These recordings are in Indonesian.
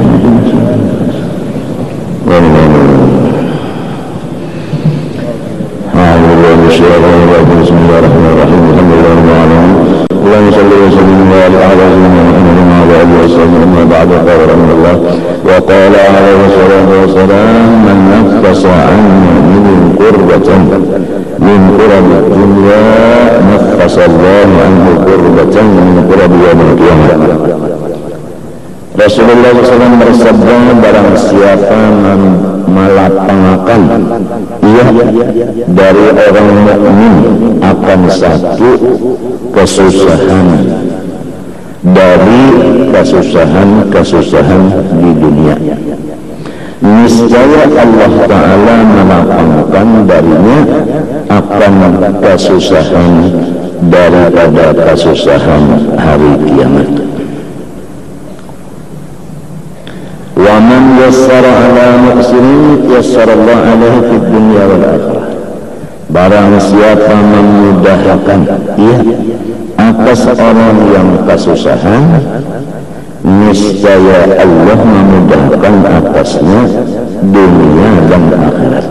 Bismillahirrahmanirrahim. Allahumma shalli wa sallim wa barik ala sayyidina Muhammadin wa ala alihi wasallam. Amma ba'du, qala rahimahullah wa qala alaihi salatu wassalam man nafasa 'an mu'minin qurbatan min qurabi dunya nafasa Allahu 'anhu qurbatan min qurabi yaumil qiyamah. Rasulullah SAW bersabda, barang siapa melapangkan ia dari orang mukmin akan satu kesusahan dari kesusahan di dunia, niscaya Allah Ta'ala melapangkan darinya akan kesusahan daripada kesusahan hari kiamat. Wa man yassara ala muhsinin yassarallahu alaihi fid dunya wal akhirah. Barang siapa memudahkan ia atas orang yang kesusahan, niscaya Allah memudahkan atasnya dunia dan akhirat.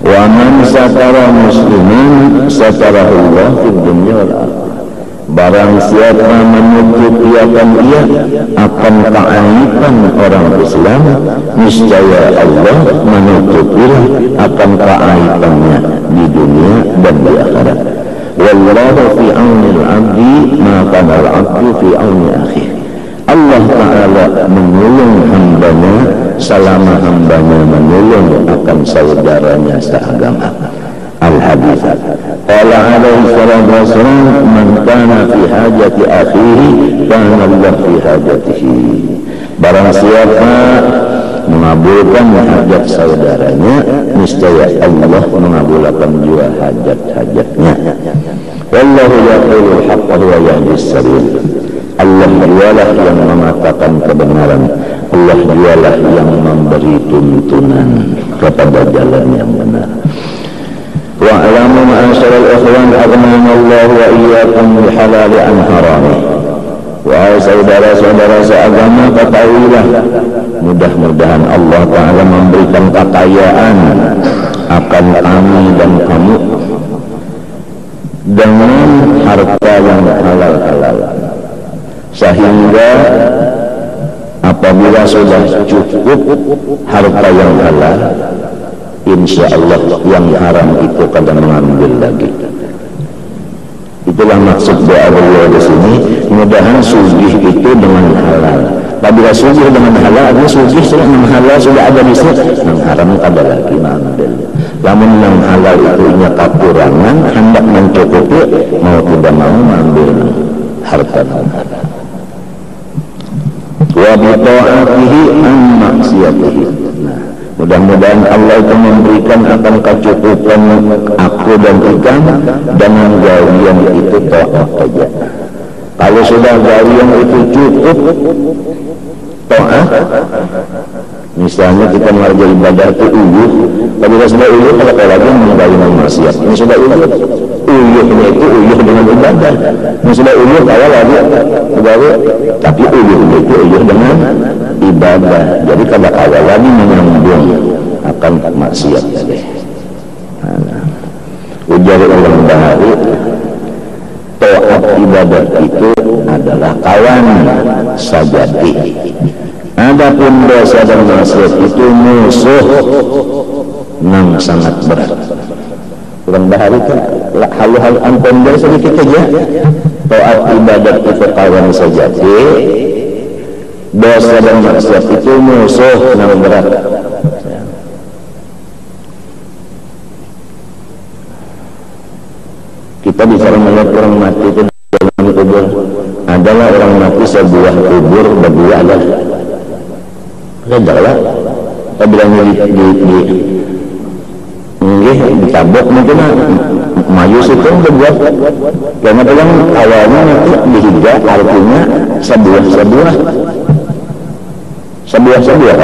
Wa man satara muslimin satarahullah fid dunya wal akhirah. Barang siapa menutupiakan ia akan keaiban orang Islam, niscaya Allah menutupilah akan keaibannya di dunia dan di akhirat. Wallahu fi aunil 'abdi ma kana al-'abdu fi auni akhih. Allah Ta'ala menolong hambanya selama hambanya menolong akan saudaranya seagama. Al-Hadits. Qala alaihi salatu wassalam, man kana fi hajati akhihi kana Allah fi hajatihi. Barang siapa mengabulkan hajat saudaranya, niscaya Allah mengabulkan juga hajat-hajatnya. Wallahu yaqulul haqqa wa yahdis sabil. Allah dialah yang mengatakan kebenaran, Allah dialah yang memberi tuntunan kepada jalan yang benar. Wa'alamu ma'asyaral ikhwan aghnana Allah wa iyyakum bihalali an harami. Wahai saudara-saudara seagama, ketahuilah mudah-mudahan Allah Ta'ala memberikan kekayaan akan kami dan kamu dengan harta yang halal-halal, sehingga apabila sudah cukup harta yang halal, insya Allah yang haram itu kadang mengambil lagi. Itulah maksud doa beliau di sini. Mudahan sugih itu dengan halal. Apabila sugih dengan halal, artinya sugih sudah dengan halal sudah ada di sini. Yang haram ada lagi mengambil. Namun yang halal itu nya kekurangan, hendak mencukupi, mau tidak mau mengambil harta yang halal. Wa bi ta'atihi an maksiatihi. Mudah-mudahan Allah itu memberikan akan kecukupan aku dan ikan dengan gawian itu taat saja. Kalau sudah gawian itu cukup taat, misalnya kita mengerjakan ibadah itu uyuh, tapi kalau sudah uyuh, kalau lagi menggawian maksiat, ini sudah uyuhnya itu uyuh dengan ibadah. Ini sudah uyuh kalau lagi tapi uyuhnya itu uyuh dengan ibadah. Jadi kalau awal lagi menyambung akan maksiat tadi. Ujar orang bahari, taat ibadah itu adalah kawan sajati. Adapun dosa dan maksiat itu musuh yang sangat berat. Orang bahari itu hal-hal ampun dari sedikit saja. Taat ibadah itu kawan sajati, dosa dan maksiat itu musuh yang berat. Kita bicara melihat orang mati itu dalam kubur, adalah orang mati sebuah kubur berdua adalah apabila ditabok mungkin mayus itu berbuat karena bilang awalnya nanti dihiga artinya sebuah ya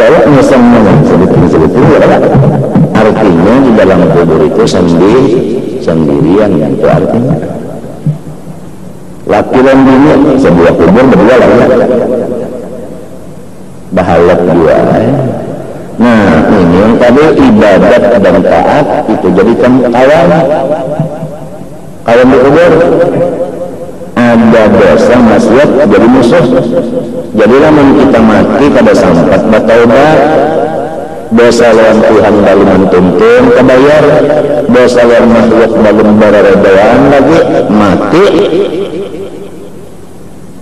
Allah misalnya sebetulnya artinya di dalam kubur itu sendirian itu artinya laki dan bini sebuah kubur berdua lah ya ibadat dan taat itu jadikan kawan di kubur. Ada dosa maksiat jadi musuh. Jadi lamun kita mati pada sampat bertaubat, dosa lawan Tuhan baru mentuntun kebayar, dosa lawan makhluk baru bararedoan lagi mati.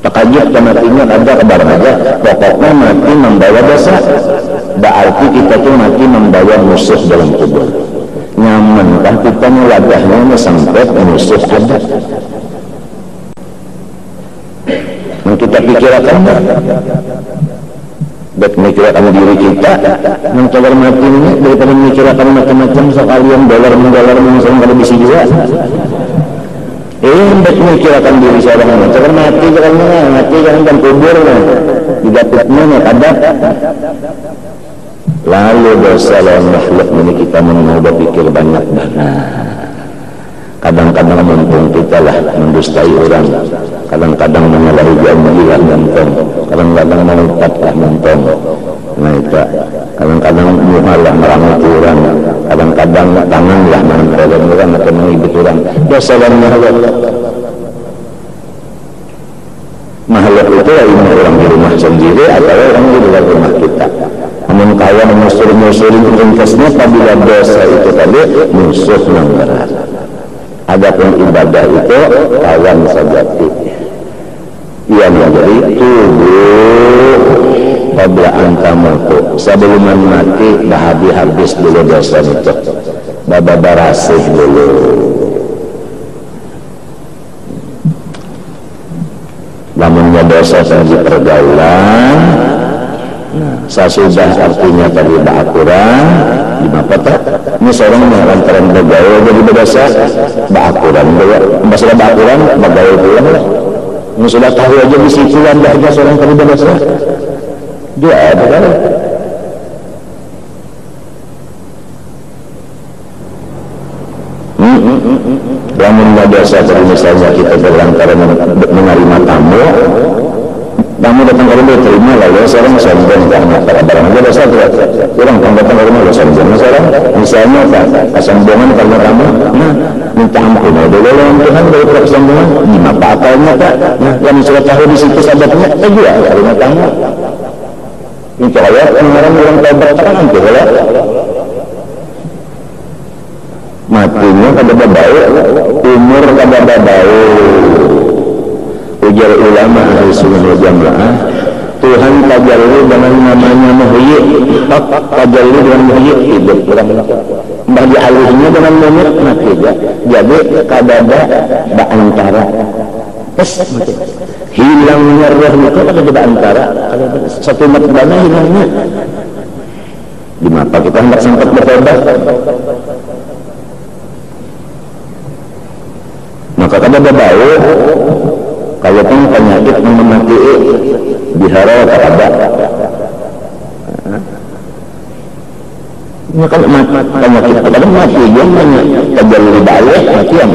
Takajub matinya ada kabar aja, pokoknya mati membawa dosa. Berarti kita tuh mati membawa musuh dalam kubur. Nyamankah kita wadahnya sampai musuh ada? Yang kita pikirkan baik memikirkan diri kita mencoba mati ini daripada memikirkan macam-macam soal yang dolar misalnya kalau bisa juga baik memikirkan diri seorang mencoba mati jangan dan kubur digapitnya ada lalu dosa lawan makhluk ini kita mau berpikir banyak kadang-kadang mumpung kita lah mendustai orang, kadang-kadang menyalahi janji lah mumpung, kadang-kadang melompat lah mumpung, nah itu kadang-kadang muhal lah merangut orang, kadang-kadang tangan lah menempelkan orang atau mengibut orang. Dosa dan makhluk itu lah ini orang di rumah sendiri atau orang di luar rumah kita. Namun kawan musuh-musuhin ringkasnya apabila dosa itu tadi musuh yang berat. Adapun ibadah itu kawan sejati yang menjadi tubuh qabla antamutu sebelum mati dah habis dulu dosa itu babarasih dulu. Namunnya dosa di pergaulan sesudah artinya tadi ba'akuran lima peta ini seorang melantaran bergaul jadi berdosa ba'akuran masalah ba'akuran bergaul pulang ini sudah tahu aja di situ landahnya seorang tadi berdosa dia ada kan namunnya dosa tadi misalnya kita berlantaran menerima tamu datang ke rumah terima lalu seorang sombong karena barang aja dosa kurang datang ke rumah sombong seorang misalnya apa kesombongan karena kamu minta ampun dulu lawan Tuhan dari kesombongan apa akalnya Pak yang sudah tahu di situ sahabatnya juga karena kamu itu ayat orang taubat kan nanti lah matinya kada baik umur kada baik. Ujar ulama ahli sunnah wal jamaah Tuhan tajalli dengan namanya muhyi tajalli dengan muhyi hidup orang bagi alihnya dengan menit mati jadi kadada antara hilangnya roh itu ada antara satu matbana hilangnya di mata kita hendak sempat bertobat maka kadada bau kalau pun penyakit memati dihara ada ini kan penyakit kadang mati dia terjadi balik mati yang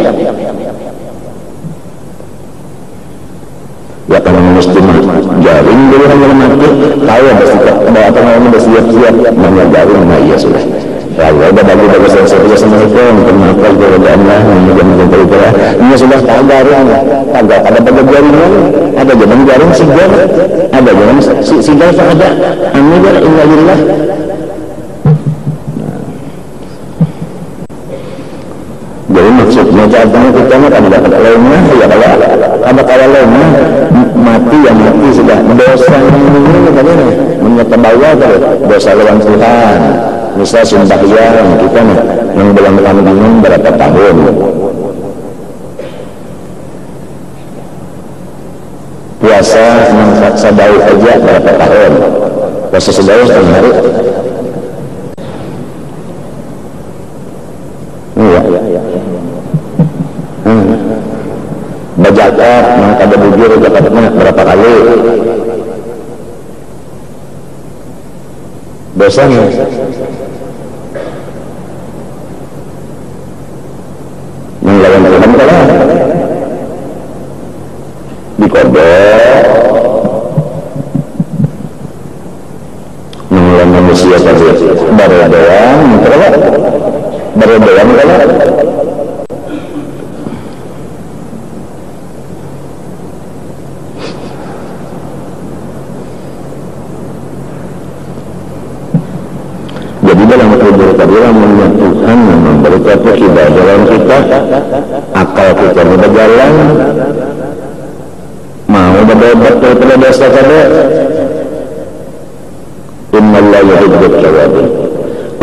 ya kalau mesti jaring dulu orang mati tahu bersikap atau mau bersiap-siap menjaring nah iya sudah lalu ada bagi saya Assalamualaikum kenapa kepada Allah menjadi berita ini sudah tahu jaring agak ada jaringan ada jaring sigar ada jaring sigar ada amin ya innalillah jadi maksudnya caranya kita akan dapat lainnya ya kalau lainnya mati yang mati sudah dosa ini bagaimana menyatabawa dosa lawan Tuhan misal sembahyang kita yang belum bingung berapa tahun puasa manfaat sadau aja berapa tahun puasa sadau setengah hari bajakat yang kada bujur zakatnya berapa kali dosanya melawan Tuhan kalah dikodok melawan manusia tadi baru doang terus doang kalau jadi dalam kubur tadi namanya Tuhan memberi suatu hidayah dalam kita, akal kita berjalan, mau bertobat daripada dosa tadi. Innallaha yuhibbut tawwabin.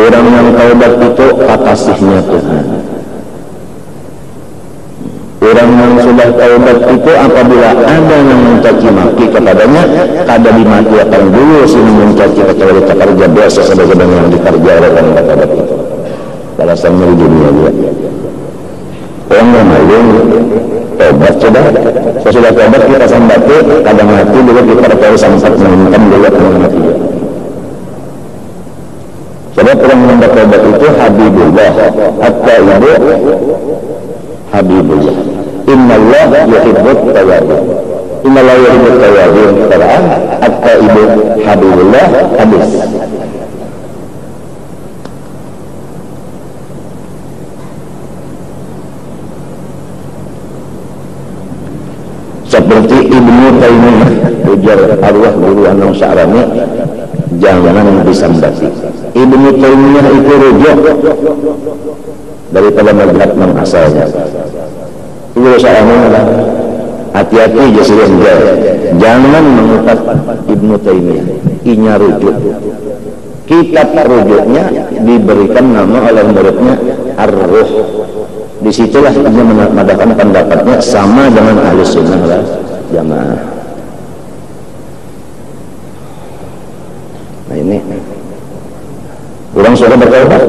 Orang yang taubat itu kekasihnya Tuhan. Orang yang sudah taubat itu apabila ada yang mencaci maki kepadanya, kada dimatikan dulu sini mencaci kecuali kerja biasa sedang yang dikerja oleh orang taubat itu. Balasannya di dunia dia. Orang yang maling taubat sudah taubat kita sambati, kadang mati dulu kita percaya sampai menentang dulu kadang mati juga. Sebab orang yang bertaubat itu Habibullah, At-Taibu Habibullah. Innallaha yuhibbut tawwabin. Innallaha yuhibbut tawwabin. Quran At-Taibu Habibullah hadis. Seperti Ibnu Taimiyah, ujar arwah guru Anang Sya'rani, jangan disambati. Ibnu Taimiyah itu rujuk daripada mazhab yang asalnya. Itu Sya'rani adalah hati-hati jasirin jangan mengutak Ibnu Taimiyah. Inya rujuk. Kitab rujuknya diberikan nama oleh muridnya Ar-Ruh. Disitulah dia mengadakan pendapatnya sama dengan ahli sunnah wal jamaah. Nah ini orang sudah bertaubat.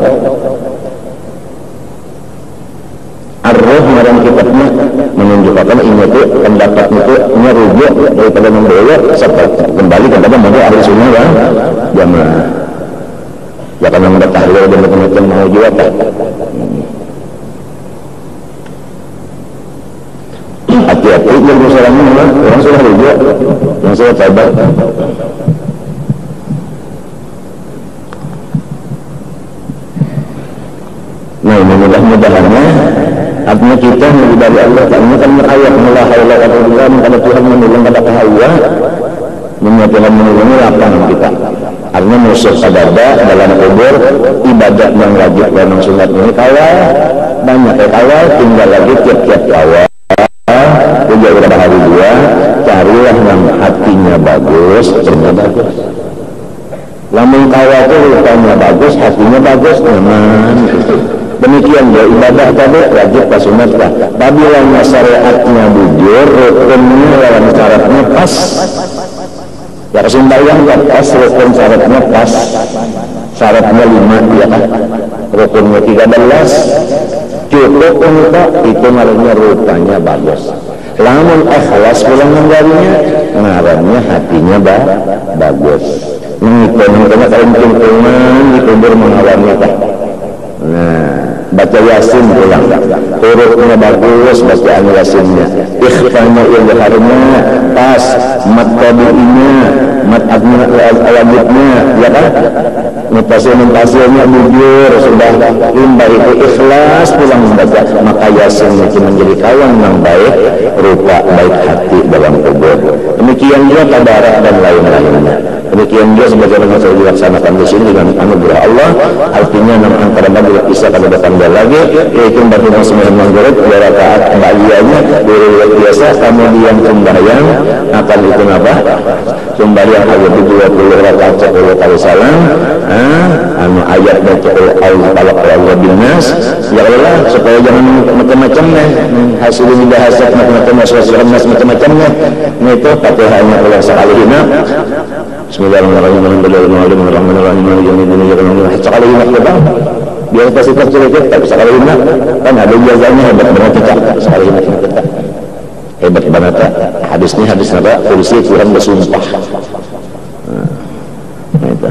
Ar-Ruh dalam kitabnya menunjukkan ini itu pendapatnya itu merujuk daripada membawa kembali kepada model ahli sunnah wal jamaah. Ya karena mengetahui dan macam-macam mau juga tak. Hati-hati yang bersalamnya orang sudah rujuk, yang sudah taubat. Nah ini mudah-mudahannya artinya kita dari Allah ini kan ayat la haula wala quwwata illa billah, kalau Tuhan menolong pada hawa menyatakan menolong lapangan kita. Artinya musuh sadada dalam kubur ibadat yang wajib dan sunat ini kawal banyak kawal, tinggal lagi tiap-tiap kawal. Udah berapa hari dua, carilah yang hatinya bagus, cernya bagus. Lamun kawal itu rupanya bagus, hatinya bagus, nyaman. Demikian dia ibadah tadi wajib pas sunat lah. Apabila syariatnya bujur, rukunnya lawan syaratnya pas. Ya sembahyang pas, rukun syaratnya pas. Syaratnya 5 ya kan? Rukunnya 13. Cukup untuk itu ngarannya rupanya bagus. Lamun ikhlas pulang menggalinya, ngarannya hatinya bagus. Mengikut-ikutnya kelingkungan di kubur mengalami tak. Nah, baca Yasin pulang, hurufnya bagus, bacaan Yasinnya, ikhfanya ilharnya pas, mat tabi'inya, mat wajibnya, ya kan? Mutasi-mutasinya bujur, sudah limbah itu ikhlas pulang membaca, maka Yasinnya itu menjadi kawan yang baik, rupa baik hati dalam kubur. Demikian juga tabarak dan lain-lainnya. Demikian juga sebagaimana saya dilaksanakan di sini dengan anugerah Allah, artinya nama antara majelis bisa pada datang lagi, yaitu bagaimana sembahyang maghrib 2 rakaat kembaliannya dari biasa, kemudian sembahyang akan itu apa? Sembahyang ayat 20 rakaat 10 kali salam, ayat dan 10 al-falaq wal nas. Ya Allah, supaya jangan macam-macamnya hasil bahasa macam-macam macam-macamnya. Itu Fatihahnya oleh sekali hina. Bismillahirrahmanirrahim. Sekali hina biar pasti tercekik, tapi sekali hina kan ada ijazahnya hebat banget kita. Sekali hina kita hebat banget. Hadisnya hadis apa? Kursi Tuhan bersumpah. Nah, itu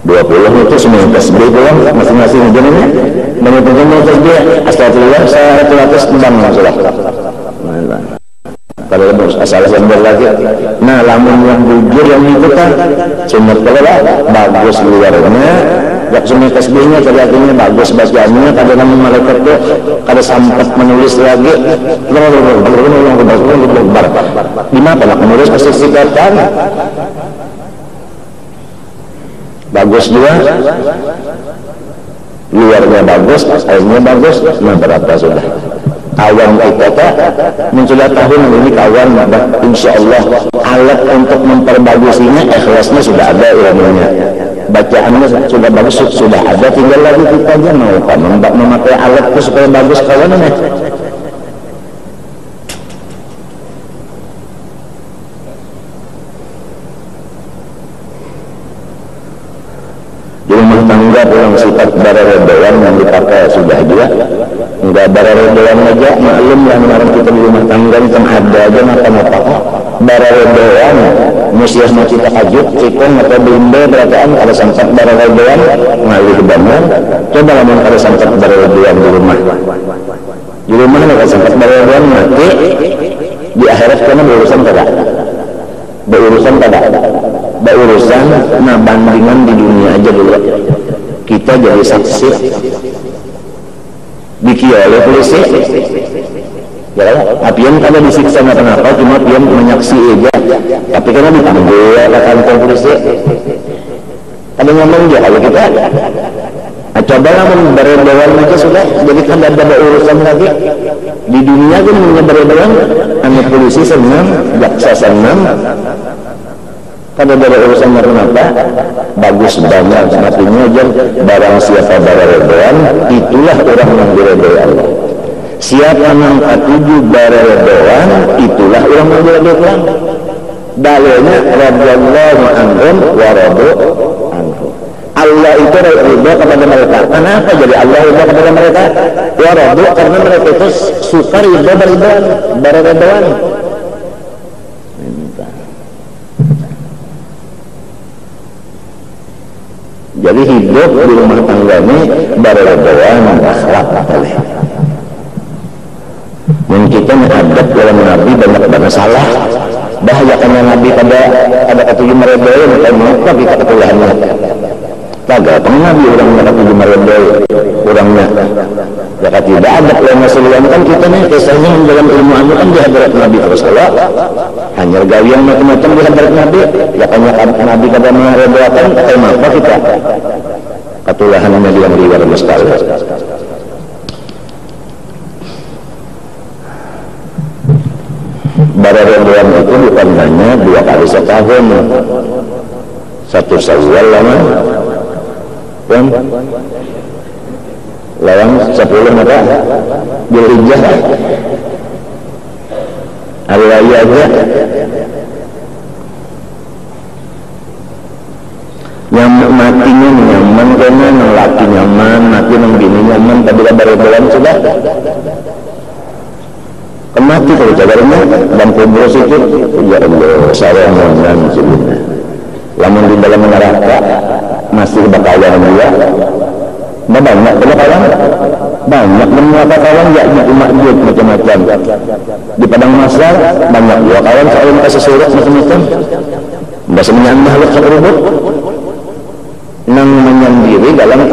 20 itu semua tasbih pulang masing-masing jenisnya. Menurut tasbih astagfirullah 100 tembang masalah. Kalau asal sendiri lagi, nah lamun yang bujur yang itu kan sunat kalau bagus luarnya, ya semua tasbihnya artinya bagus bacaannya, kadang malaikat tuh kada sempat menulis lagi di mana nak menulis pasti singkatan bagus juga, luarnya bagus, airnya bagus. Nah berapa sudah kawan kita sudah tahun ini kawan, insya Allah alat untuk memperbagusinya, ikhlasnya sudah ada, ilmunya bacaannya sudah bagus, sudah ada, tinggal lagi kita aja mau memakai alat itu supaya bagus kawannya. Di rumah tangga pulang sifat bararedoan yang dipakai sudah juga, enggak bararedoan aja, maklum lah kemarin kita di rumah tangga itu ada aja mata-mata bararedoan, musias mau kita kajut, cikung atau bimbe berataan ada sampat bararedoan ngalih bangun. Coba ngomong ada sampat bararedoan di rumah ada sampat bararedoan mati di akhirat karena berurusan berurusan nah bandingan di dunia aja dulu kita jadi saksi dikia oleh polisi ya apian kada disiksa kenapa cuma apian menyaksi aja tapi karena dipanggil ke kantor polisi kada ngomong aja kalau kita cobalah memberedoan aja sudah, jadi kan ada urusan lagi di dunia kan memberedoan anak polisi senang, jaksa senang. Kan ada urusan kenapa? Bagus banyak, artinya aja barang siapa beredoan, itulah orang yang diredoi Allah. Siapa yang ketuju beredoan, itulah orang yang diredoi Allah. Dalilnya radhiyallahu anhum wa radu anhu. Allah itu ridha kepada mereka. Kenapa jadi Allah ridha kepada mereka? Ya radu, karena mereka itu suka ridha beredoan. Jadi hidup di rumah tangga ini beredoan akhlak boleh. Mungkin kita menghadap dalam Nabi banyak salah. Bahayakannya Nabi pada ketujuh meredoi, bukan mengapa kita ketulahannya. Kagak Nabi orangnya ketujuh meredoi, orangnya. Ya tidak ada yang Rasulullah kan kita nih kisahnya dalam ilmu anu kan di hadirat Nabi Rasulullah. Hanya gawian macam-macam di hadirat Nabi. Ya kan Nabi kada meredoakan, mengapa kita ketulahannya yang liar sekali. Beredoan itu bukan hanya 2 kali setahun, 1 Syawal lama, dan lawang 10 maka Dzulhijjah, hari raya aja. Yang matinya nyaman karena laki nyaman, mati bini nyaman, tapi beredoan sudah. Mati kalau jagarnya dan kubur itu ya Allah saya mohon sebenarnya lamun di dalam neraka masih bakalan dia banyak kawan banyak menyapa kawan ya di makjid macam-macam di padang mahsyar banyak dua kawan soal kasih surat macam-macam bahasa menyambah sekerubut nang menyendiri dalam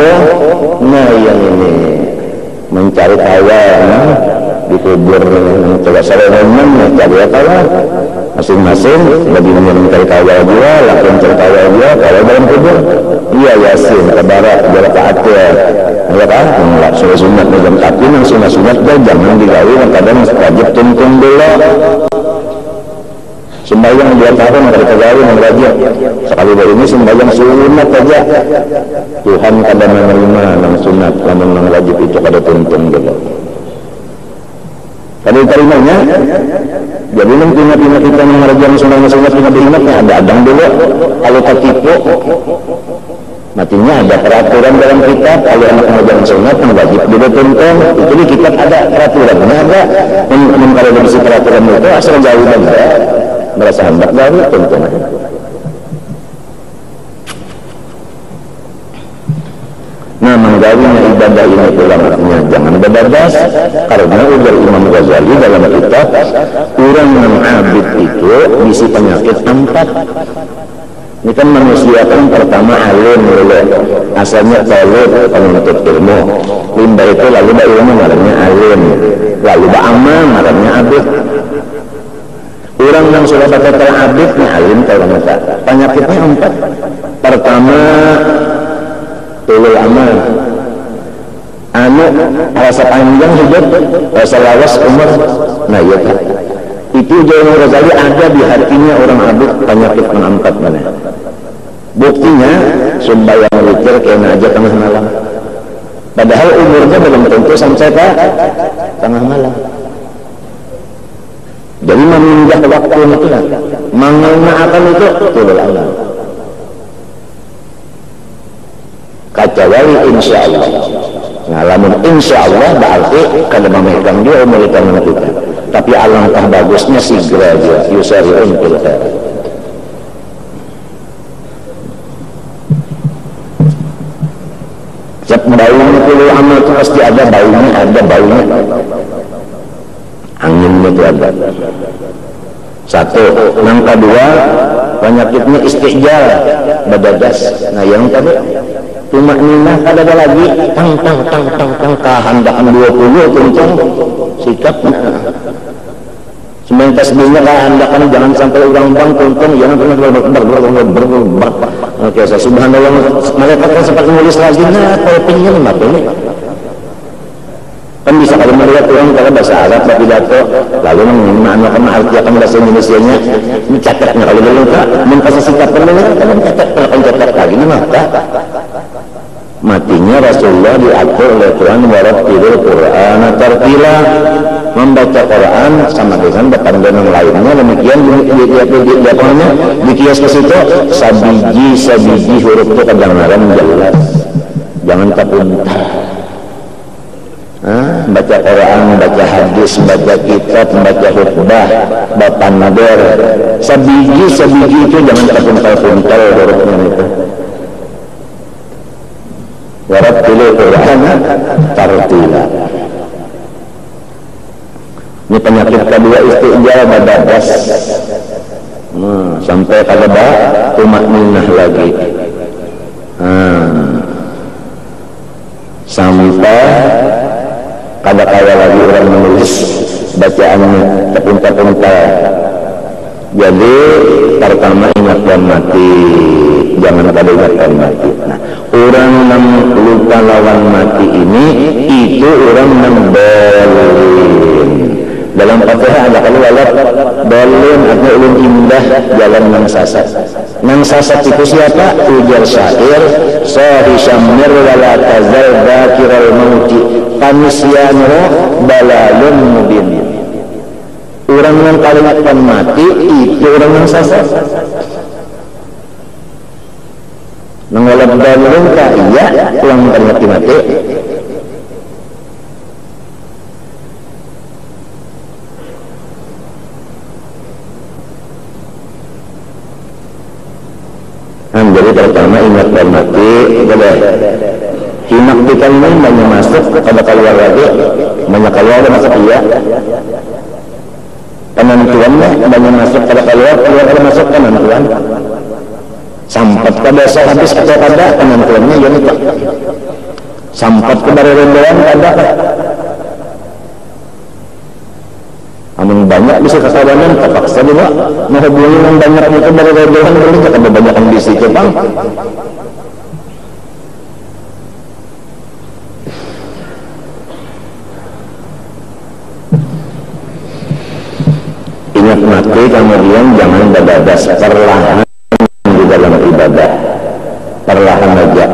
nah yang ini mencari kawan dikubur coba sarangan mencari kawan masing-masing lebih mencari kawan dia lakukan mencari kawan dia kalau dalam kubur iya yasin kabarak jarak akhir ya kan sunnah sunat macam tapi yang sunat dia jangan digawe kadang wajib tuntung dulu sembahyang 2 tahun mereka gawe mengaji sekali dari ini sembahyang sunat saja Tuhan kadang menerima yang sunat namun yang wajib itu kada tuntung dulu. Kalau terimanya, jadi nanti kita mengerjakan sunat dengan berimatnya ada adang dulu. Kalau tertipu, matinya ada peraturan dalam kitab. Kalau anak mengerjakan sunat yang wajib dulu tuntung. Itu di kitab ada peraturannya ada. Kalau bersih peraturan itu asal jauh dan merasa hendak jauh tuntung. Nah menggawinya ibadah ini ulamanya jangan bebas karena ujar Imam Ghazali dalam kitab orang yang abid itu bisi penyakit 4. Ini kan manusia kan pertama alim dulu asalnya talib penuntut ilmu, limba itu lalu ba ilmu ngarannya alim, lalu ba amal ngarannya abid. Orang yang sudah baca abid nya alim kalau mata. Penyakitnya 4. Pertama tulul amal, anu rasa panjang hidup, rasa lawas umur. Nah iya Pak, itu Imam Ghazali ada di hatinya orang abid penyakit menampat mana. Buktinya sembahyang witir kena aja tengah malam, padahal umurnya belum tentu sampai tengah malam. Jadi memindah waktu itu lah, mengenalkan itu tulul amal. Kecuali insya Allah, ngalamin insya Allah berarti kada memegang dia umur kita menentukan. Tapi alangkah bagusnya segera dia yusari'un fil khair. Baunya tulul amal itu pasti ada baunya, anginnya itu ada. Satu, yang kedua penyakitnya istijal, badadas. Nah yang tadi cuma ninah kada ada lagi tang kahandakan 20 kencang sikap. Sebenarnya tasbihnya kahandakan jangan sampai orang bang kencang, jangan pernah ber. Oke, subhanallah, mereka kan sempat menulis lagi, nah kolpinya mati nih. Kan bisa kalau melihat orang kalau bahasa Arab pidato lalu menggunakan arti akan bahasa Indonesianya mencatatnya kalau belum tak mengkasih sikap pendengar kan mencatat lagi ini maka matinya Rasulullah diatur oleh Tuhan warattilil Qur'an tartila, membaca Quran sama dengan dengan lainnya. Demikian dikias ke situ sabiji huruf itu kedengaran jelas, jangan terpuntar. Baca Quran, baca hadis, baca kitab, baca khutbah, baca nader, sabiji itu jangan terpuntal hurufnya itu. Warattilil Qur'an tartila. Ini penyakit kedua istijal badadas. Sampai kada ba tumakninah lagi. Sampai kada kaya lagi orang menulis bacaannya terpunta-punta. Jadi pertama ingatkan mati, jangan kada ingatkan mati. Nah, orang yang lupa lawan mati ini itu orang yang boleh. Dalam Fatihah ada kalau walat boleh artinya ulun indah jalan nang sasat. Nang sasat itu siapa? Ujar syair sahi syamir wala tazal bakiral mauti panisyanu balalun mubin. Orang yang kalimatkan mati itu orang yang sasat. Mengolah balun ka iya orang termati mati. Jadi pertama ingatkan mati, boleh. Hinak di kalimat banyak masuk, kada keluar lagi, banyak keluar masuk iya. Penentuannya banyak masuk, kada keluar kada masuk penentuan. Sampat kada habis atau kada penentuannya ya nih. Sampat ke rendahan kada. Amun banyak bisa kesadaran terpaksa juga menghubungi yang banyak itu dari rendahan boleh kada banyak ambisi itu bang. Ingat mati kemudian jangan badadas, perlahan di dalam ibadah, perlahan aja.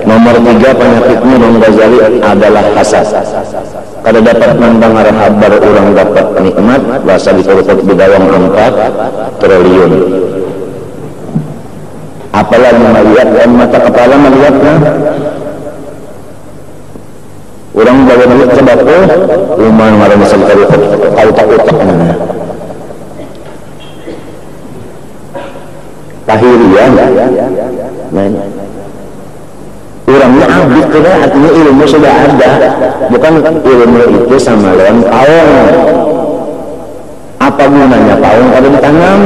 Nomor 3 penyakitnya Imam Ghazali adalah hasad. Kada dapat mendengar kabar orang dapat nikmat bahasa diturut bidawang 4 triliun. Apalagi melihat mata kepala melihatnya. Orang bawa melihat sebab uman marah misal kau tak mana. Tahirian orangnya abis itu artinya ilmu sudah ada, bukan ilmu itu sama lawan paung. Apa gunanya paung kalau ditanam?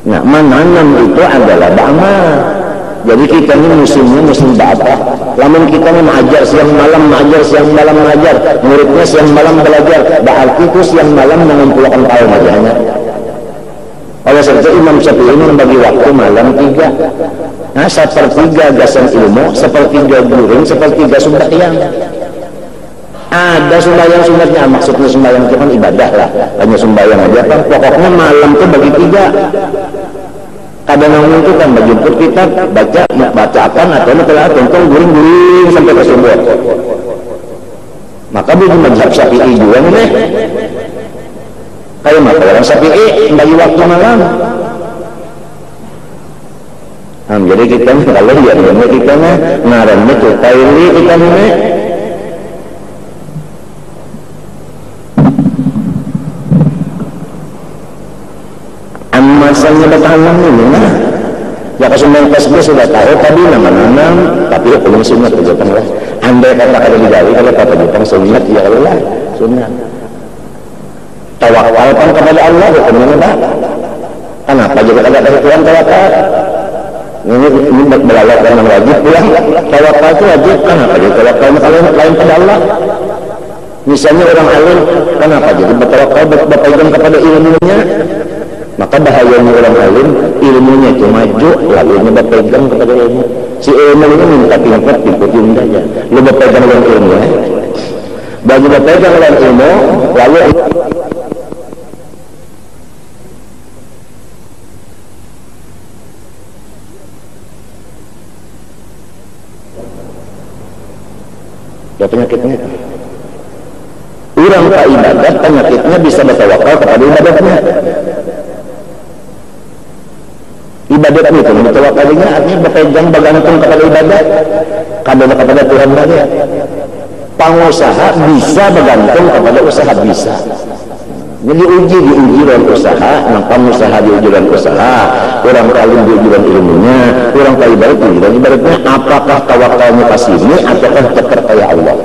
Nah, menanam itu adalah beramal. Jadi kita ini musimnya musim dakwah. Lamun kita mengajar siang malam, mengajar siang malam, mengajar muridnya siang malam belajar, berarti itu siang malam mengumpulkan kaum aja. Oleh sebab itu Imam Syafi'i membagi waktu malam 3. Nah, sepertiga gasan ilmu, sepertiga guring, sepertiga sembahyang. Ada sembahyang sunatnya, maksudnya sembahyang itu kan ibadah lah, hanya sembahyang aja kan. Pokoknya malam itu bagi 3. Kadang-kadang itu kan berjemput kita bacakan atau telah tonton guring-guring sampai ke subuh. Maka bagi mazhab Syafi'i juga nih. Kayak maka orang Syafi'i bagi waktu malam. Jadi kita kalau ya kita ngarannya cutaili kita nih. Masanya bertanam ini nah ya kesumbang kasih sudah tahu tadi nama-nama tapi ya belum sunat kejutan lah andai kata-kata digali kalau kata Jepang sunat ya Allah sunat tawakalkan kepada Allah hukumnya tak kenapa juga kata Tuhan tawakal ini belalatan yang wajib pulang tawakal itu wajib kenapa jadi tawakal lain pada Allah misalnya orang alim kenapa jadi bertawakal berpegang kepada ilmunya. Maka bahayanya orang alim ilmunya itu maju lalu berpegang kepada ilmu si ilmu ini minta pingat ikutin saja lu berpegang dengan ilmu bagi berpegang dengan ilmu lalu ada penyakitnya orang tak ibadat penyakitnya bisa bertawakal kepada ibadatnya. Ibadat itu mutawakkalnya artinya berpegang bergantung kepada ibadat kepada Tuhan saja. Pengusaha bisa bergantung kepada usaha bisa. Jadi diuji dalam usaha, pengusaha diuji dalam usaha, orang alim diuji dalam ilmunya, orang ibadat diuji dalam ibadatnya. Apakah tawakalnya pasifnya ataukah tetap kayak Allah?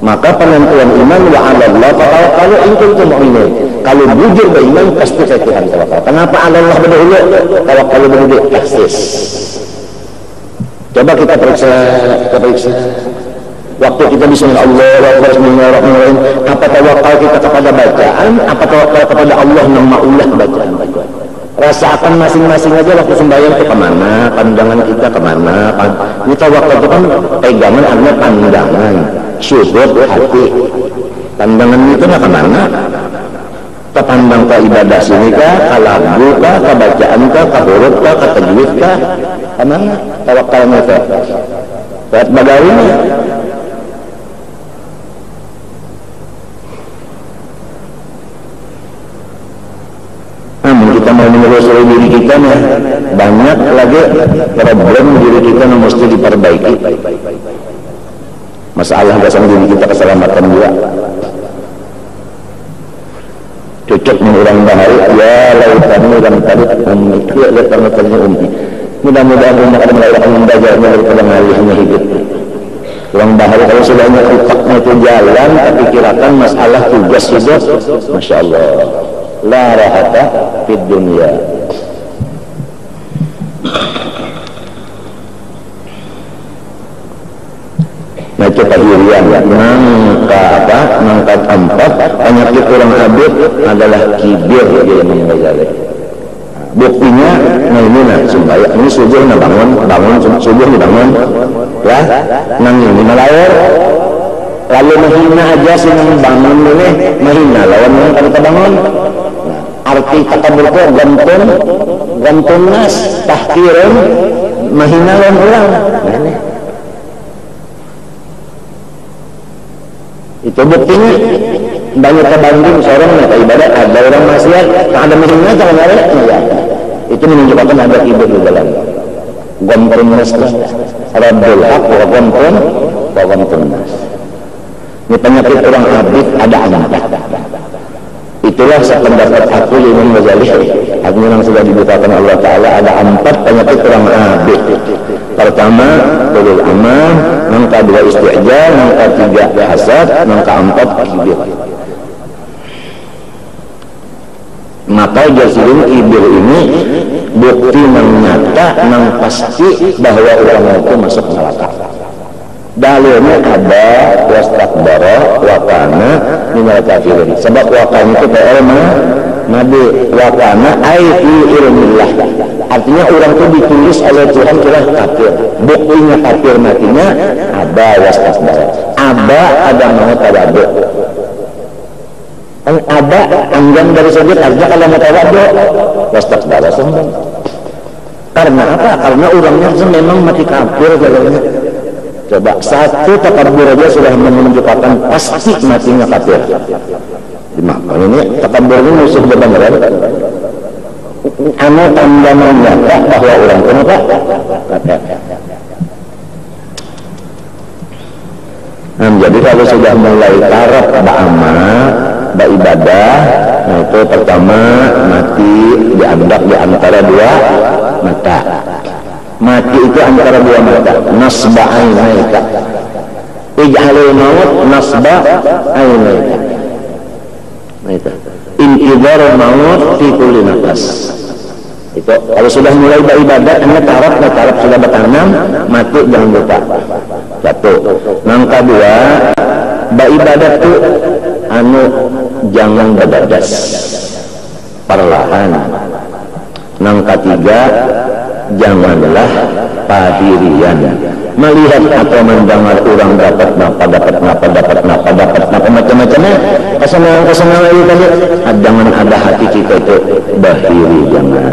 Maka penentuan iman wa 'ala Allah tawakkalu in kuntum mu'minin. Kalau bujur beriman pasti saya Tuhan tawakal. Kenapa 'ala Allah berdahulu? Tawakal berdahulu eksis. Coba kita periksa. Waktu kita bismillahirrahmanirrahim, apa tawakal kita kepada bacaan, apa tawakal kepada Allah nama'ullah bacaan. Rasakan masing-masing aja waktu sembahyang itu kemana, pandangan kita kemana. Ini tawakal itu kan pegangan artinya pandangan. Syukur hati pandangan itu nak kemana kepandang ke ibadah sini kah ke lagu kah ke bacaan kah ke huruf kah ke tajwid kah kemana tawakalnya itu buat bagainya namun kita mau menelusuri diri kita nih banyak lagi problem diri kita yang mesti diperbaiki. Masalah dasar diri kita keselamatan juga cocok mengurang bahari ya lautan dan tadi ya lautan ummi mudah-mudahan rumah akan melahirkan membajarnya daripada mengalihnya hidup urang bahari kalau sudahnya otaknya itu jalan tapi kirakan masalah tugas hidup Masya Allah la rahata fid dunia. Nah itu tahirian mangkat 4 penyakit orang habib adalah kibir di Imam Ghazali. Buktinya ini sembahyang ini subuh bangun subuh dibangun ya nang ini melawar lalu mahina aja sih nang bangun ini mahina lawan yang kita bangun arti takabur itu gantun nas tahkirun mahina lawan ulang itu buktinya banyak kebanding seorang mereka ibadat ada orang maksiat ada misalnya jangan ada ya. Itu menunjukkan ada ibadah di dalam gantun nas rabbul haq wa gantun nas ini penyakit orang habib ada anak itulah sependapat aku Imam Ghazali artinya yang sudah dibukakan Allah Ta'ala ada 4 penyakit orang habib. Pertama tulul aman, yang kedua isti'jal, yang ketiga hasad, yang keempat kibir. Maka jasirin kibir ini bukti nang nyata nang pasti bahwa orang itu masuk neraka. Dalilnya ada wastakbara wa kana minal kafirin. Sebab wa kana itu PL nabi wa kana ai fi ilmillah. Artinya orang itu ditulis oleh Tuhan kira kafir. Buktinya kafir matinya ada wastakbara. Ada mau tawadhu. Ada anggan dari sujud artinya kalau mau tawadhu wastakbara sombong. Karena apa? Karena orangnya memang mati kafir katanya. Coba satu takabur aja sudah menunjukkan pasti matinya kafir. Dimakan ini takabur ini musuh beneran. Anu tanda menyata bahwa orang kenapa? Jadi kalau sudah mulai taraf beramal, beribadah, nah itu pertama mati dianggap di antara dua mata. Mati itu antara dua mata. Nasba ainaika. Ij'alul maut nasba ainaika. Nah itu. Intidharul maut fi kulli nafas. Itu kalau sudah mulai beribadah, anda taraf sudah bertanam, mati jangan lupa. Satu. Yang kedua, beribadah itu jangan berdadas, perlahan. Yang ketiga, janganlah padirian, melihat atau mendengar orang dapat macam-macamnya kesenangan itu tadi. Jangan ada hati kita itu bahiri, jangan.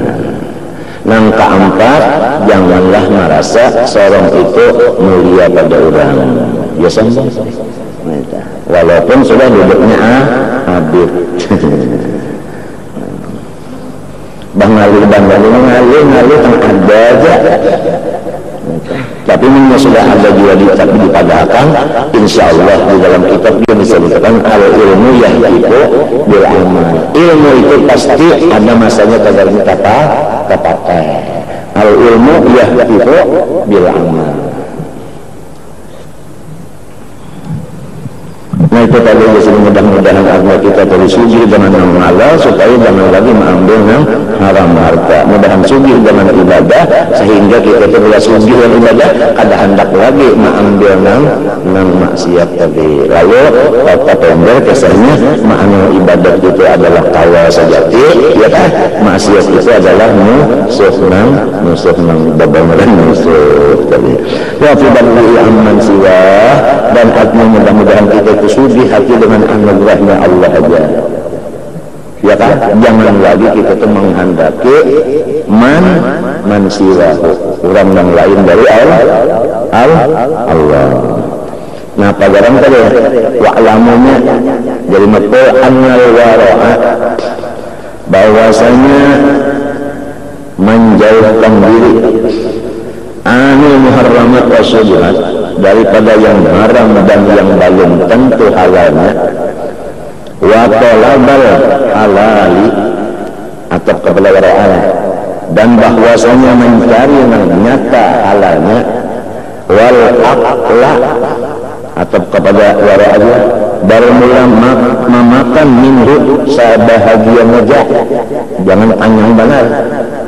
Yang keempat, janganlah merasa seorang itu mulia pada orang, ya sombong. Walaupun sudah duduknya habib. Ngalir ada aja. Tapi ini sudah ada juga dipadahkan. Insya Allah di dalam kitab dia disebutkan al ilmu yahibu bil amal. Ilmu itu pasti ada masanya kadar kita pakai. Al ilmu yahibu bil amal. Nah itu tadi jadi mudah-mudahan agar kita terus suci dengan yang halal supaya jangan lagi mengambil yang haram harta. Mudahan suci dengan ibadah sehingga kita terus suci dengan ibadah ada hendak lagi mengambil yang maksiat tadi. Lalu kata pember kesannya makna ibadah itu adalah kawal sejati, ya kan? Maksiat itu adalah musuh nang beberan musuh tadi. Wa fi balli amman siwa, dan artinya mudah-mudahan kita itu suci hati dengan anugerahnya Allah aja, ya kan? Jangan lagi kita tuh menghendaki man siwahu, orang yang lain dari Allah. Nah pelajaran tadi wa'lamunya jadi mata annal wara'a, bahwasanya menjauhkan diri anil muharramat wa syubhat, daripada yang haram dan yang belum tentu halalnya, wa talabal halali atau kepada wara'ala, dan bahwasanya mencari yang nyata halalnya, wal aqla atau kepada wara'ala, baru mula memakan minhu sebahagia saja, jangan panjang benar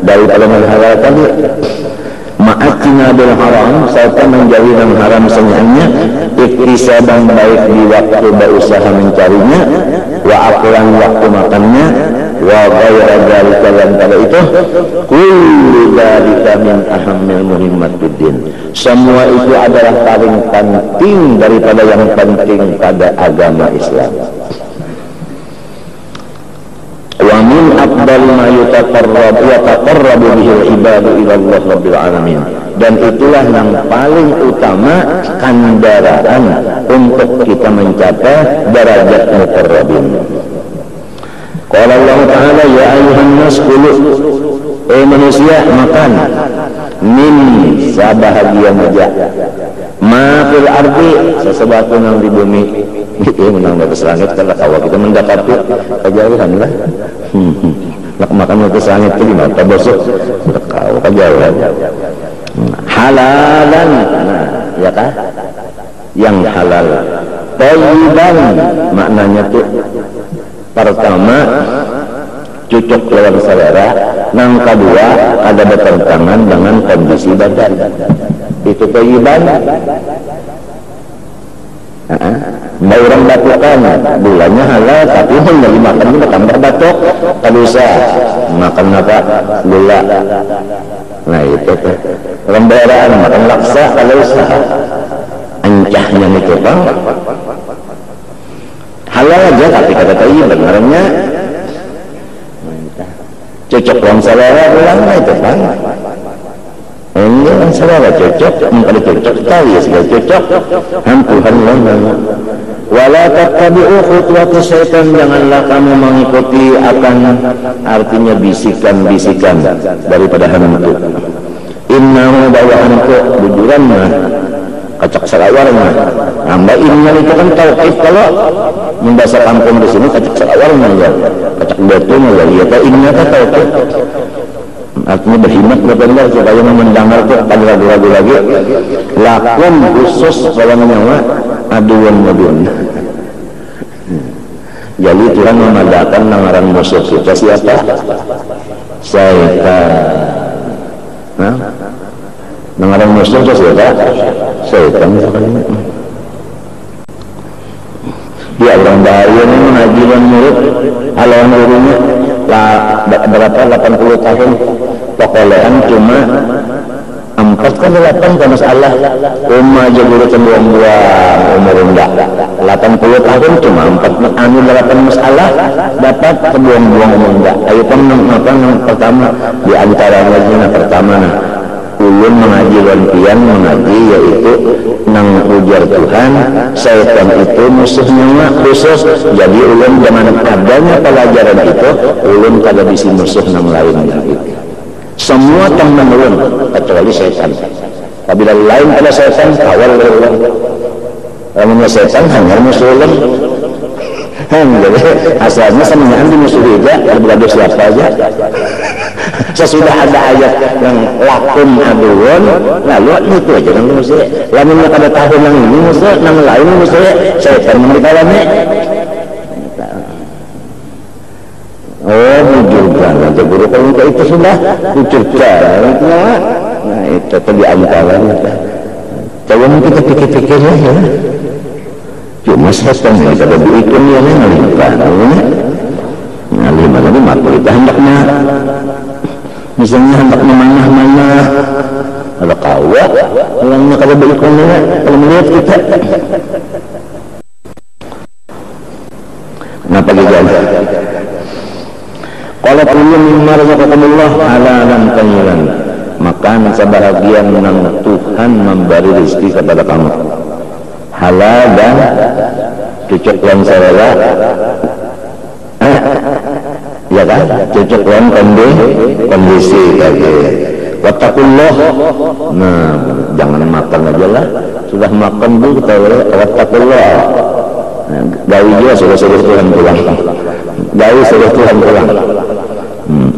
daripada halal tadi. Ma'atina bil haram, serta menjauhi yang haram senyanya, iktisaban baik di waktu berusaha mencarinya, wa aklan waktu makannya, wa ghaira dzalika, dan pada itu kullu dzalika min ahammil muhimmat fiddin, semua itu adalah paling penting daripada yang penting pada agama Islam. Wa min afdal ma yataqarrabu bihi al-ibadu ila Allah rabbil alamin, dan itulah yang paling utama kendaraan untuk kita mencapai derajat muqarrabin. Qala Allah Ta'ala ya ayyuhan nas kulu, manusia makan min sabahagia maja ma fil ardi, sesuatu yang di bumi itu menang di atas langit. Kalau awal kita mendapati kejauhan lah, nak makan di atas langit itu lima tabosok kau kejauhan halalan, nah, ya kan, yang halal. Thayyiban maknanya tuh pertama cocok lewat selera, yang kedua ada bertentangan dengan kondisi badan. Itu thayyiban. Mau orang batukan, bulannya halal, tapi dari makannya bertambah batuk, kadusa, makan apa? Gula. Nah itu tuh, lembaran makan laksa, kadusa, ancahnya itu bang. Halal aja, tapi kata tadi benernya cocok orang selera ulangnya itu bang. Enggak kan selera cocok, kalau cocok tahu ya segala cocok. Hampuhan Allah. Wala tattabi'u khutuwati syaitan, janganlah kamu mengikuti akan artinya bisikan-bisikan daripada hantu. Innahu bahwa hantu bujuran mah kacak selawar mah. Nambah inna itu kan tauhid, kalau membahasa kampung di sini kacak selawar mah ya. Kacak betul ya, ya ta inna ta tauhid. Artinya berhimmat kepada supaya mendengar tuh pada lagu-lagu lagi lakum khusus kalau nyawa aduan mudun. Jadi Tuhan memadakan namaran musuh kita siapa? Syaitan. Nah, namaran musuh itu siapa? Syaitan. Dia orang bahaya ini mengajikan murid halangan gurunya berapa 80 tahun pokolehan cuma 4 kan 8 kan masalah aja guru buang-buang umur enggak 80 tahun cuma 8 masalah dapat buang-buang umur enggak. Ayo kan yang pertama di antaranya yang pertama ulun mengaji wantian mengaji yaitu nang ujar Tuhan, syaitan itu musuhnya khusus. Jadi ulun dengan adanya pelajaran itu ulun kada bisi musuh nang lain gitu. Semua teman ulun kecuali syaitan. Apabila lain pada syaitan kawal ulun. Namanya syaitan hanya musuh ulun. Asalnya semuanya di musuh juga berada siapa aja. Sesudah ada ayat yang lakum aduun, lalu itu aja yang musuh. Lamunnya pada tahun yang ini musuh, yang lain musuh syaitan memberitahunya. Oh, bujurkan. Nanti guru kalau itu sudah bujurkan. Nah itu tadi antaranya. Coba kita pikir-pikirnya ya. Cuma setan ada berikun yang ngalimpah ngalimpah lagi makhluk kita hendaknya misalnya hendaknya manah-manah ada kawa orangnya kalau berikunnya kalau melihat kita kenapa gejala kalau perlu mimma razaqakumullah halalan tayyiban, makan sebahagian yang Tuhan memberi rezeki kepada kamu halal dan cocok yang selera, ya kan? Cocok yang kondisi tadi. Wattaqullah. Nah, jangan makan aja lah. Sudah makan dulu kita wattaqullah. Nah, gawi juga sudah Tuhan pulang. Gawi sudah Tuhan pulang.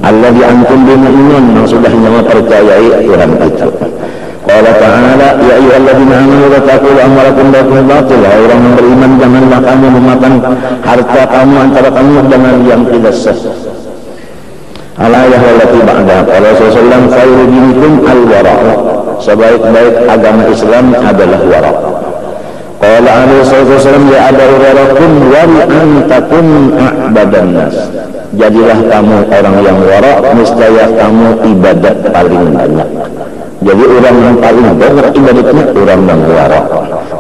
Alladzi antum bimu'minun, yang sudah nyawa percayai Tuhan itu. Qala ta'ala ya ayyuhalladzina amanu la taqulu amwalakum bil batil. Orang yang beriman janganlah kamu memakan harta kamu antara kamu dengan yang tidak sah. Al-ayah allati ba'da qala sallallahu khairu dinikum al-wara'. Sebaik-baik agama Islam adalah wara'. Qala alaihi wasallam ya adarurakum wa an takun a'badan nas. Jadilah kamu orang yang wara', niscaya kamu ibadat paling banyak. Jadi orang yang paling banyak ibadatnya orang yang wara.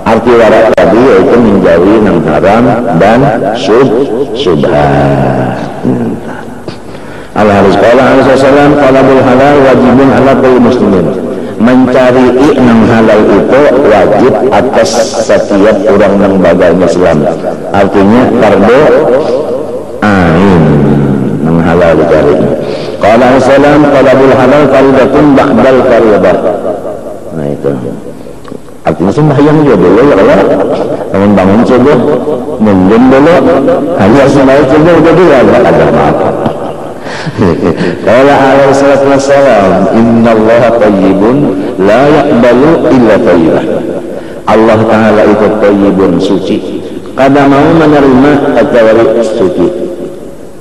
Arti wara tadi yaitu menjauhi yang haram dan syubhat. Al-Haris qala alaihi wasallam talabul halal wajibun ala kulli muslimin. Mencari yang halal itu wajib atas setiap orang yang beragama Islam. Artinya fardu ain yang halal dicari. Qala salam talabul halal fardhatun ba'dal fardhah. Nah itu. Artinya sembahyang juga dulu ya Allah. Bangun subuh, mungkin dulu hanya sembahyang subuh udah dulu ada apa. Qala alaihi salatu wassalam innallaha thayyibun la yaqbalu illa thayyiban. Allah Ta'ala itu thayyibun suci. Kada mau menerima kecuali suci.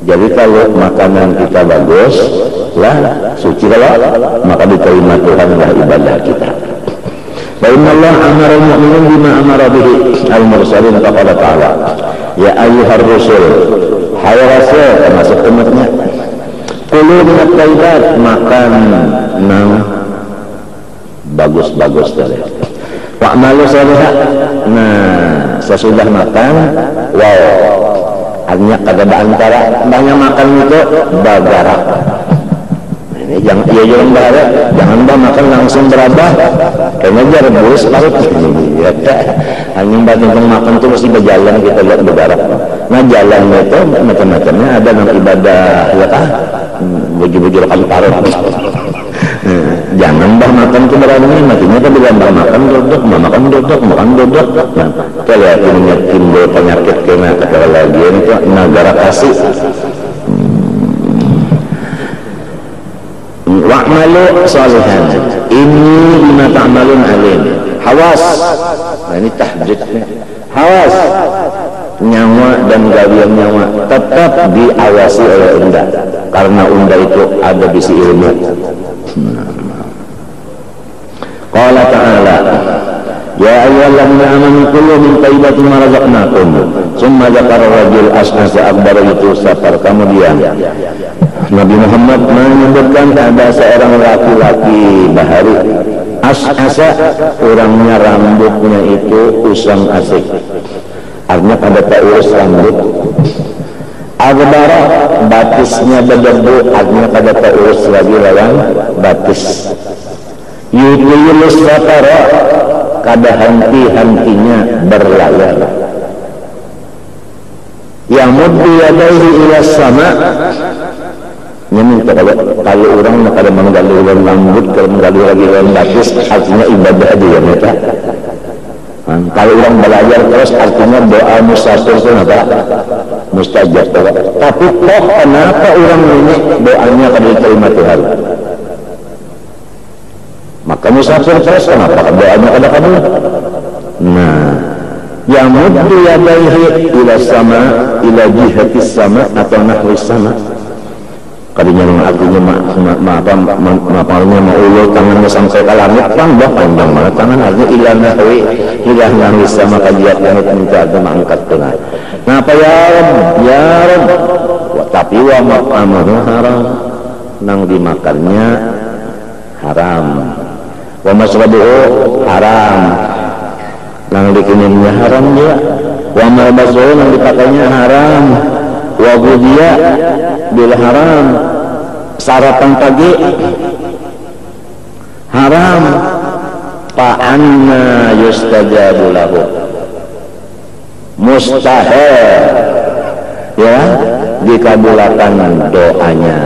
Jadi kalau makanan kita bagus lah, suci lah, maka diterima Tuhan lah ibadah kita. Wa inna Allah amara al-mu'minin bima amara bihi al-mursalin faqala ta'ala ya ayyuhar rusul, hai rasul, termasuk umatnya, kulu minat thayyibat, makan nang bagus-bagus tadi. Wa'malu shalihan. Nah, sesudah makan, wow, artinya kada antara banyak makan itu bagara. Ini jangan jangan bahaya, jangan makan langsung berabah. Kayaknya dia rebus laut. Ya, hanya tentang makan itu mesti berjalan, kita lihat bagara. Nah, jalan itu macam-macamnya, ada yang ibadah ya kah? Baju-baju rakan parut. Jangan makan itu berani, matinya kan bilang makan duduk, makan duduk. Nah, kita lihat ini timbul penyakit kena kata lagi itu negara kasih. Wa'malu shalihan ini bima ta'malun alim. Hawas, nah ini tahjudnya. Hawas, nyawa dan gawian nyawa tetap diawasi oleh unda, karena unda itu ada bisi ilmu. Qala ta'ala ya ayyuhalladzina amanu kulu min thayyibati ma razaqnakum. Summa dzakara rajul as'asa akbar, itu safar. Kemudian Nabi Muhammad menyebutkan ada seorang laki-laki bahari as'asa, orangnya rambutnya itu usang asik, artinya pada tak urus rambut. Akbara, batisnya berdebu, artinya pada tak urus lagi lawan batis. Yudhilus fatara, kada henti-hentinya berlayar. Yamuddu yadaihi ila sama, minta kalau orang kada menggali rambut, kalau menggali lagi batis, artinya ibadah aja ya mereka. Kalau orang belajar terus, artinya doa musafir itu apa? Mustajab. Tapi kok kenapa orang ini doanya kada diterima Tuhan? Maka musafir terus, kenapa doanya kada kabul? Nah, yamuddu yadaihi ila sama, ila jihatis sama atau nahwis sama. Kadinya artinya mau ulur tangannya sampai ke langit, panjang banget tangan, artinya ila nahwi, ila nahwis sama, kajiat langit minta ada mengangkat tengah. Kenapa ya Rab? Tapi wa ma'amahu haram, nang dimakannya haram. Wa masrabuhu haram, nang dikirimnya haram juga. Wa malbasuhu, nang dipakainya haram. Wa budiya bil haram, sarapan pagi haram. Fa'anna yustajabu lahu, mustahil ya dikabulkan doanya.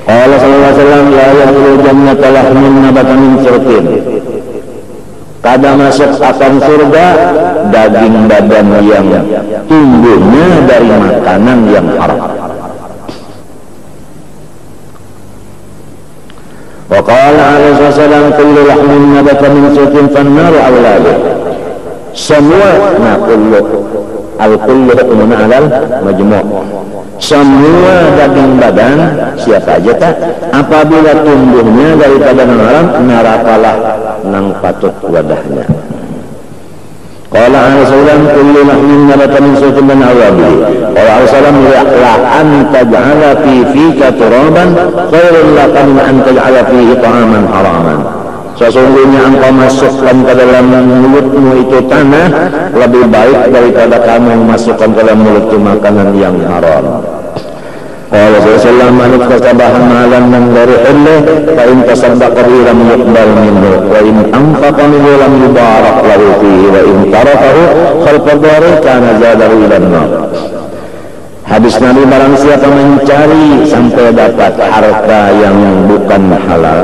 Allah sallallahu alaihi wasallam la yadkhulul jannata lahmun nabata min surtin, kada masuk akan surga daging badan yang tumbuhnya dari makanan yang haram. Wa qala alaihi wasallam kullu lahmin nabata min surtin fannaru awladuh. Semua al-kullu umuna alal majmu', semua daging badan siapa aja tak apabila tumbuhnya daripada haram, nerakalah nang patut wadahnya. Qala alaihi wasallam kullu lahmin nabata min surtin min awabihi. Qala alaihi wasallam la an taj'ala fi fika turaban khairul laka min an taj'ala fihi ta'aman haraman. Sesungguhnya engkau masukkan ke dalam mulutmu itu tanah lebih baik daripada kamu masukkan ke dalam mulutmu makanan yang haram. Qala sallallahu alaihi wasallam malan man dari illah fa in tasaddaqa bi lam yuqbal minhu wa in anfaqa minhu lam yubarak lahu fihi wa in tarakahu khalfa dhari kana zadahu ila an-nar. Hadis Nabi, barang siapa mencari sampai dapat harta yang bukan halal,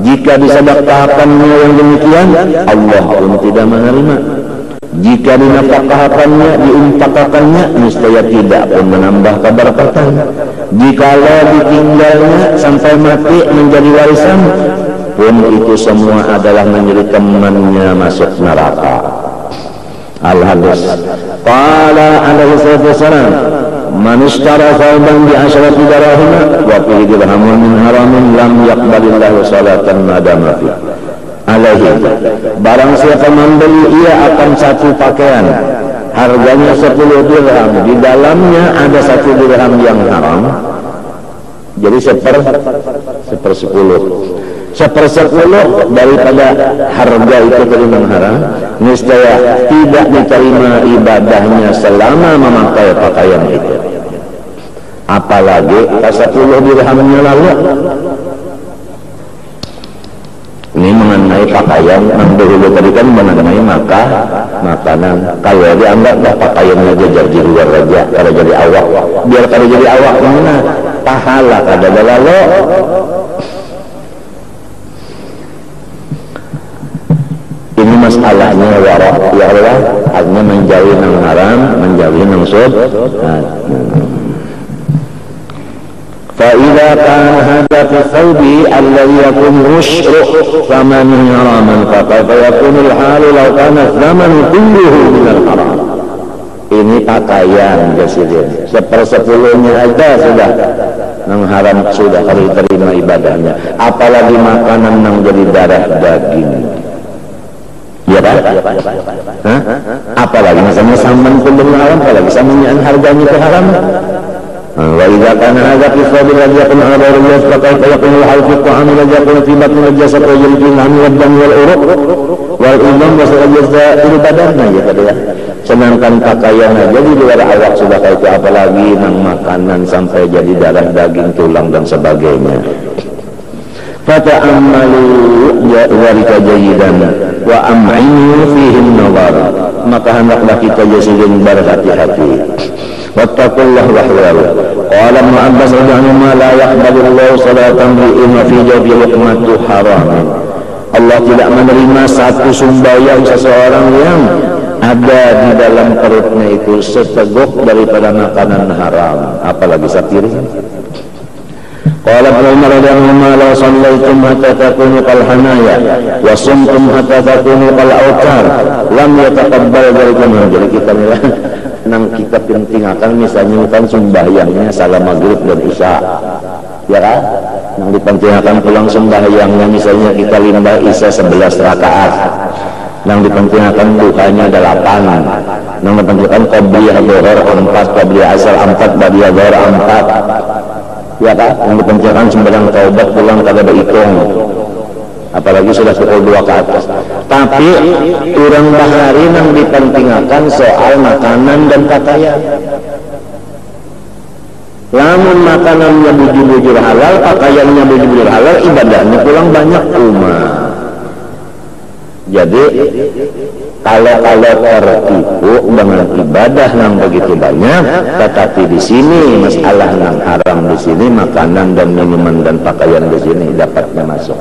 jika disedekahkannya yang demikian, Allah pun tidak menerima. Jika dinafkahkannya, diinfakkannya, niscaya tidak pun menambah keberkatan. Jikalau ditinggalnya sampai mati menjadi warisan, pun itu semua adalah menjadi temannya masuk neraka. Al-Hadis. Qala alaihi salatu wassalam, man ishtara thawban bi 'asharati dirahim wa fihi dirhamun min haramin lam yaqbalillahu salatan ma dama fi alaihi. Barang siapa membeli, ia akan satu pakaian harganya 10 dirham, di dalamnya ada 1 dirham yang haram, jadi sepersepuluh daripada harga itu terima haram, niscaya tidak diterima ibadahnya selama memakai pakaian itu. Apalagi 10 dirhamnya lalu. Ini mengenai pakaian, yang dulu tadi kan mengenai makanan. Kalau dianggap pakaiannya jajar di luar aja, kalau jadi awak, biar kalau jadi awak mana pahala kada lalu. Ini masalahnya warok, ya Allah, artinya menjauhi yang haram, menjauhi yang subhat. فإذا كان هذا في الثوب الذي يكون رشع ثمن حراما فكيف يكون الحال لو كان الثمن كله من الحرام. Ini pakaian presiden, 1/10-nya aja sudah yang haram, sudah kalau diterima ibadahnya, apalagi makanan yang jadi darah daging. Ya kan? Apalagi misalnya saman pun haram, apalagi samannya harganya ke haram. Wa idza kana hadza fi sabil ladzi yakun ala ghayrillah fa kayfa yakunu al-hal fi ta'am ladzi yakun fi batni al-jasad wa yajri al-hamu wad-dam wal-uruq wal idam wa sajaza'il badan, ya kada ya. Sedangkan pakaian aja di luar awak sudah kayak itu, apalagi nang makanan sampai jadi darah daging tulang dan sebagainya. Fata'ammalu dzalika jayidan wa am'inu fihi an-nazar, maka hendaklah kita jadi berhati-hati. Wattaqullah wahdahu. Qala Ibnu Abbas radhiyallahu anhu, la yaqbalullahu salatan bi'ma fi jawfi luqmatu haram. Allah tidak menerima satu sembahyang seseorang yang ada di dalam perutnya itu seteguk daripada makanan haram, apalagi sapiring. Qala Ibnu Umar radhiyallahu anhu, la sallaitum hatta takunu kal hanaya wa sumtum hatta takunu kal autar lam yataqabbal dzalika. Jadi kita nang kita pentingkan misalnya kan sembahyangnya salam maghrib dan isya, ya kan? Nang dipentingkan pulang sembahyangnya misalnya kita limbah isya 11 rakaat, nang dipentingkan duhanya 8, nang dipentingkan qabliyah dhuhur 4, qabliyah asar 4, ba'diyah dhuhur 4, ya kan? Nang dipentingkan sembahyang taubat pulang kada berhitung, apalagi sudah pukul 2 ke atas. Tapi kurang bahari yang dipentingkan soal makanan dan pakaian. Lamun makanannya bujur-bujur halal, pakaiannya bujur-bujur halal, ibadahnya pulang banyak umat. Jadi kalau tertipu dengan ibadah yang begitu banyak, tetapi di sini masalah yang haram di sini, makanan dan minuman dan pakaian di sini dapatnya masuk.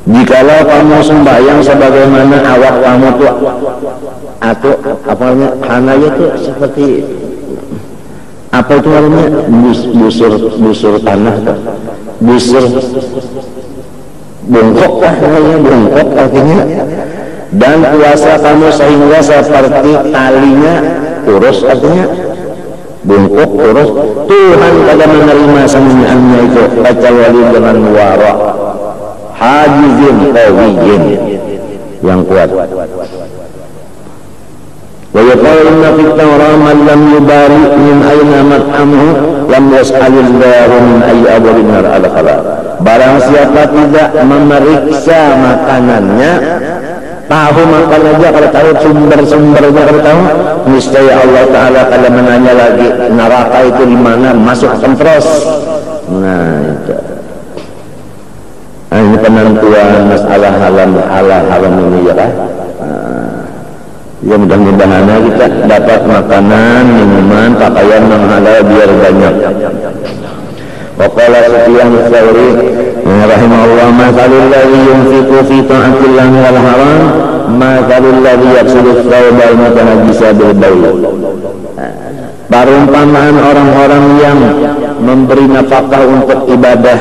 Jikalau kamu sembahyang sebagaimana awak kamu tuh, atau apanya hanaya itu seperti apa itu namanya, busur tanah, busur bongkok lah namanya, bongkok artinya. Dan puasa kamu sehingga seperti talinya kurus, artinya bongkok kurus, Tuhan kada menerima semuanya itu kecuali dengan wara hajizin qawiyyin, yang kuat. Wa yaquluna fi at-Tawrah man lam yubali min ayna mat'amuhu lam yas'alillahu min ayyi abwabin nar al-khala. Barang siapa tidak memeriksa makanannya, tahu makan aja, kalau tahu sumber-sumbernya, kalau tahu, niscaya Allah Ta'ala kalau menanya lagi neraka itu di mana, masuk kempros. Nah itu. Nah, ini penentuan masalah haram ini ya kan. Ya mudah-mudahan kita dapat makanan, minuman, pakaian yang halal biar banyak. Waqala Sufyan Ats-Tsauri rahimahullah, mathalul ladzi yunfiqu fi ta'atillahi wal haram mathalul ladzi yaqsidu thawba mutanajjisa bil bawl. Perumpamaan orang-orang yang memberi nafkah untuk ibadah,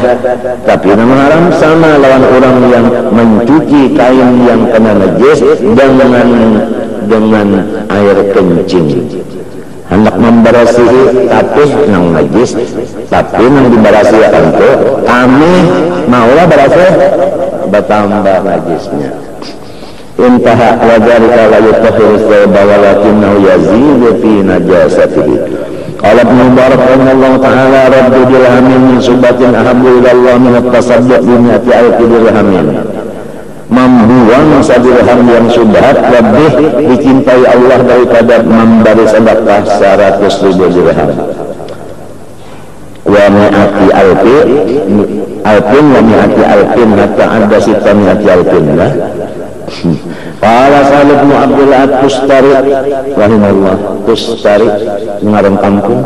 tapi yang haram sama lawan orang yang mencuci kain yang kena najis dengan air kencing. Hendak memberasihi tapi nang najis, tapi nang diberasihi itu kami maulah berasih bertambah najisnya. Intaha wa dzalika la yutahhiru thawba walakinnahu yazidu fi najasatihi. Qala Ibnu Mubarak rahimahullah ta'ala raddu dirhamin min subatin ahabbu ila Allah min at-tasadduq bi mi'ati alfi dirhamin. Membuang sadirham yang subhat lebih dicintai Allah daripada memberi sedekah 100.000 dirham. Wa mi'ati alfin wa mi'ati alfin hatta ada sita mi'ati alfin lah. Qala Salih bin Abdullah Tustari rahimahullah, Tustari ngarang kampung,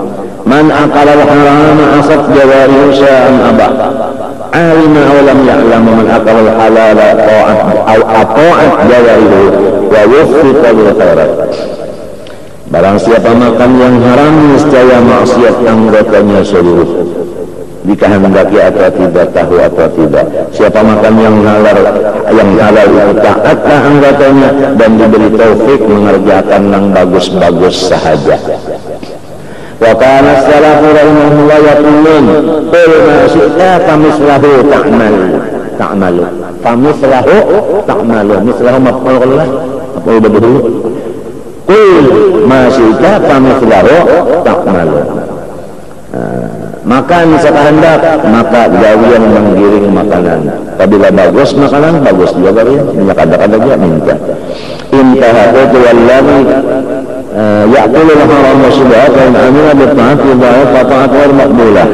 man aqala al-harama asaf jawarihu sya'an aba alima aw lam ya'lam man aqala al-halala ta'at aw ata'at jawarihu wa wuffiqa bil khairat. Barang siapa makan yang haram niscaya maksiat anggotanya seluruh, dikehendaki atau tidak, tahu atau tidak. Siapa makan yang halal itu taatlah anggotanya dan diberi taufik mengerjakan yang bagus-bagus sahaja. Wa kana as-salafu rahimahullah yaqulun qul ma syi'ta famislahu ta'malu famislahu ta'malu mislahu maf'ul lah apa udah betul qul ma syi'ta famislahu ta'malu. Makan sekehendak, maka jauh yang menggiring makanan. Apabila bagus makanan, bagus juga ya. Minyak ada juga minta. Intaha itu wallahi ya'kulul haram wa subhat wa amila bi ta'ati wa ta'at wa maqbulah.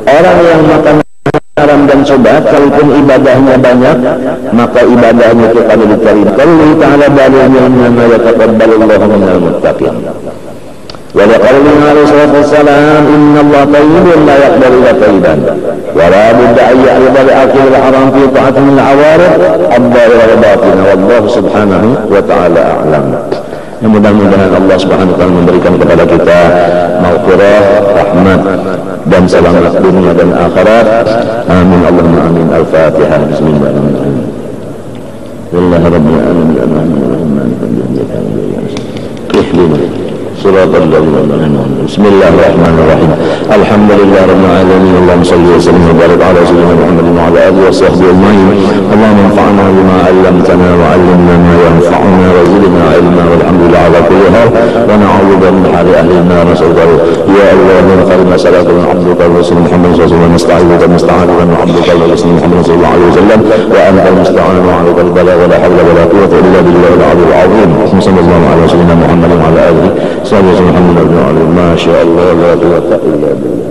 Orang yang makan haram dan subhat, kalaupun ibadahnya banyak, maka ibadahnya itu pada diterima. Allah Ta'ala dalilnya innama yataqabbalu Allahu minal muttaqin. Wa liqaulihi alaihi salatu wassalam innallaha tayyibun la yaqbalu illa tayyiban wa la budda an ya'rifa al-akil al-haram fi ta'ati min al-awarih ad-dhahir wal batin wallahu subhanahu wa ta'ala a'lam. Mudah-mudahan Allah subhanahu wa ta'ala memberikan kepada kita maghfirah, rahmat dan selamat dunia dan akhirat. Amin Allahumma amin. Al-Fatihah. Bismillahirrahmanirrahim. Lillahi rabbil alamin arrahmanirrahim maliki yawmiddin. صراط الذين أنعمت. بسم الله الرحمن الرحيم. الحمد لله رب العالمين. اللهم صل وسلم وبارك على سيدنا محمد وعلى آله وصحبه أجمعين. اللهم انفعنا بما علمتنا وعلمنا ما ينفعنا وزدنا علما والحمد لله على كل حال ونعوذ بك من حال أهل النار نسأل يا الله من خير ما سألك من عبدك ورسول محمد صلى الله عليه وسلم نستعيذك نستعاذ من عبدك ورسول محمد صلى الله عليه وسلم وأنت المستعان وعليك البلاغ ولا حول ولا قوة إلا بالله العلي العظيم. صلى الله على سيدنا محمد وعلى آله صلى الله عليه وسلم. ما شاء الله لا قوة إلا بالله.